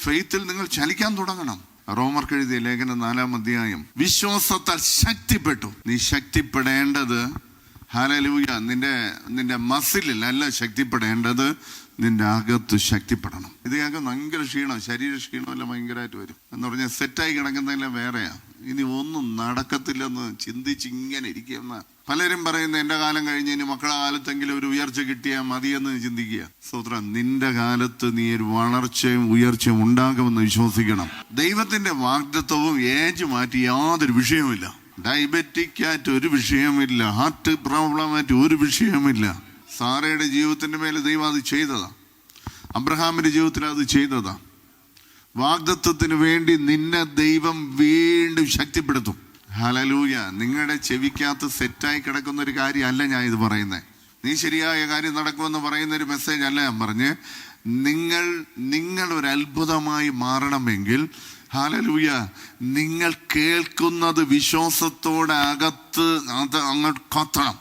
ഫെയ്ത്തിൽ നിങ്ങൾ ചലിക്കാൻ തുടങ്ങണം. റോമർക്ക് എഴുതിയ ലേഖനം 4-ാം അധ്യായം. വിശ്വാസത്താൽ ശക്തിപ്പെട്ടു. നീ ശക്തിപ്പെടേണ്ടത് ഹല്ലേലൂയ നിന്റെ മസിലിൽ അല്ല ശക്തിപ്പെടേണ്ടത്, നിന്റെ അകത്ത് ശക്തിപ്പെടണം. ഇത് ഞങ്ങൾക്ക് ഭയങ്കര ക്ഷീണം, ശരീര ക്ഷീണമെല്ലാം ഭയങ്കരമായിട്ട് വരും. എന്ന് പറഞ്ഞാൽ സെറ്റായി കിടക്കുന്നതെല്ലാം വേറെയാ. ഇനി ഒന്നും നടക്കത്തില്ലെന്ന് ചിന്തിച്ച് ഇങ്ങനെ ഇരിക്കുന്ന പലരും പറയുന്നത്, എന്റെ കാലം കഴിഞ്ഞ് ഇനി മക്കളുടെ കാലത്തെങ്കിലും ഒരു ഉയർച്ച കിട്ടിയാൽ മതിയെന്ന് ചിന്തിക്കുക. സ്തോത്രം. നിന്റെ കാലത്ത് നീ ഒരു വളർച്ചയും ഉയർച്ചയും ഉണ്ടാകുമെന്ന് വിശ്വസിക്കണം. ദൈവത്തിന്റെ വാഗ്ദത്തവും ഏജ് മാറ്റി യാതൊരു വിഷയവുമില്ല. ഡയബറ്റിക് ആയിട്ട് ഒരു വിഷയമില്ല, ഹാർട്ട് പ്രോബ്ലം ആയിട്ട് ഒരു വിഷയമില്ല. സാറയുടെ ജീവിതത്തിന്റെ മേലെ ദൈവം അത് ചെയ്തതാ, അബ്രഹാമിന്റെ ജീവിതത്തിൽ അത് ചെയ്തതാ. വാഗ്ദത്തത്തിന് വേണ്ടി നിന്നെ ദൈവം വീണ്ടും ശക്തിപ്പെടുത്തും. ഹല്ലേലൂയ. നിങ്ങളുടെ ചെവിക്കകത്ത് സെറ്റായി കിടക്കുന്ന ഒരു കാര്യമല്ല ഞാൻ ഇത് പറയുന്നത്. നീ ശരിയായ കാര്യം നടക്കുമെന്ന് പറയുന്ന ഒരു മെസ്സേജ് അല്ല ഞാൻ പറഞ്ഞ്. നിങ്ങൾ ഒരു അത്ഭുതമായി മാറണമെങ്കിൽ ഹല്ലേലൂയ, നിങ്ങൾ കേൾക്കുന്നത് വിശ്വാസത്തോടെ അകത്ത് അത് അങ്ങോട്ട് കത്തണം.